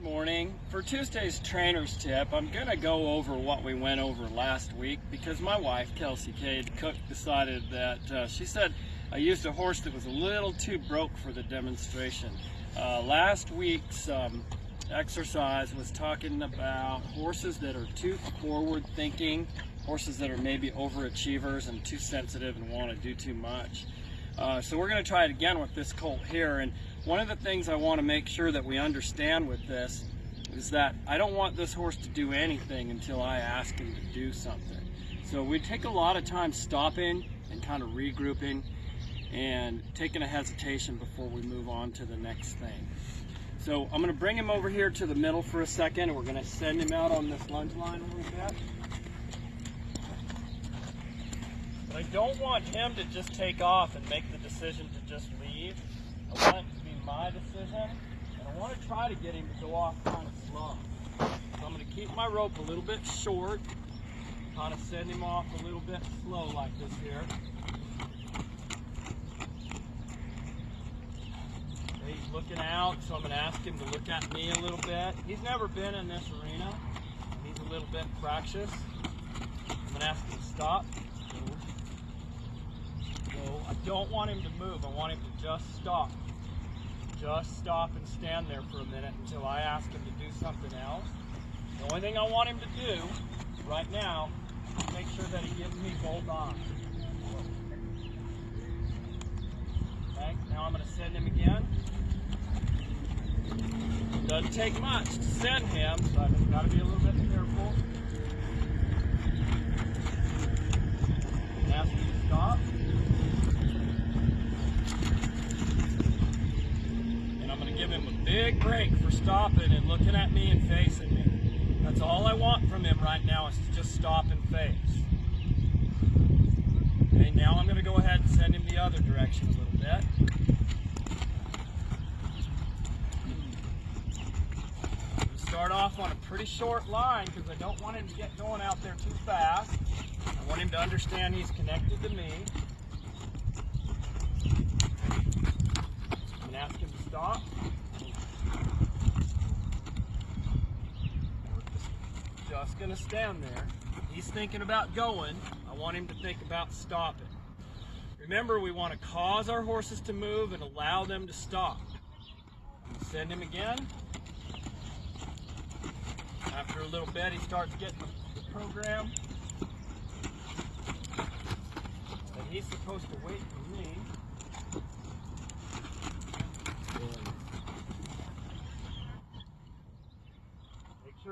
morning. For Tuesday's trainer's tip, I'm going to go over what we went over last week because my wife, Kelsey Cade Cook, decided that she said I used a horse that was a little too broke for the demonstration. Last week's exercise was talking about horses that are too forward thinking, horses that are maybe overachievers and too sensitive and want to do too much. So we're going to try it again with this colt here. And one of the things I want to make sure that we understand with this is that I don't want this horse to do anything until I ask him to do something. So we take a lot of time stopping and kind of regrouping and taking a hesitation before we move on to the next thing. So I'm going to bring him over here to the middle for a second, and we're going to send him out on this lunge line a little bit. But I don't want him to just take off and make the decision to just leave. I want it to be my decision, and I want to try to get him to go off kind of slow. So I'm going to keep my rope a little bit short, kind of send him off a little bit slow like this here. Okay, he's looking out, so I'm going to ask him to look at me a little bit. He's never been in this arena. He's a little bit fractious. I'm going to ask him to stop. So I don't want him to move. I want him to just stop. Just stop and stand there for a minute until I ask him to do something else. The only thing I want him to do right now is make sure that he gives me both arms. Okay, now I'm going to send him again. It doesn't take much to send him, so I've got to be a little bit careful. And ask him to stop. Give him a big break for stopping and looking at me and facing me. That's all I want from him right now, is to just stop and face. Okay, now I'm going to go ahead and send him the other direction a little bit. I'm going to start off on a pretty short line because I don't want him to get going out there too fast. I want him to understand he's connected to me. I'm going to ask him to stop. Just going to stand there. He's thinking about going. I want him to think about stopping. Remember, we want to cause our horses to move and allow them to stop. Send him again. After a little bit, he starts getting the program that he's supposed to wait for me.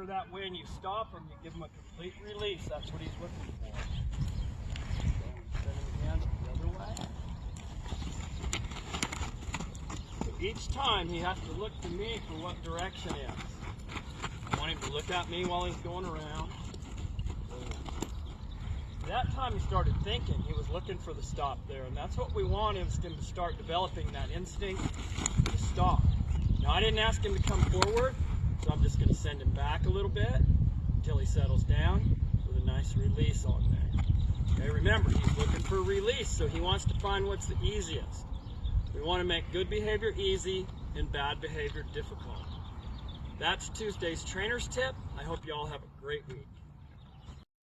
That when you stop him, you give him a complete release. That's what he's looking for. Send him again the other way. So each time he has to look to me for what direction is. I want him to look at me while he's going around. That time he started thinking. He was looking for the stop there, and that's what we want, is him to start developing that instinct to stop. Now, I didn't ask him to come forward. So I'm just going to send him back a little bit until he settles down with a nice release on there. Okay, remember, he's looking for a release, so he wants to find what's the easiest. We want to make good behavior easy and bad behavior difficult. That's Tuesday's trainer's tip. I hope you all have a great week.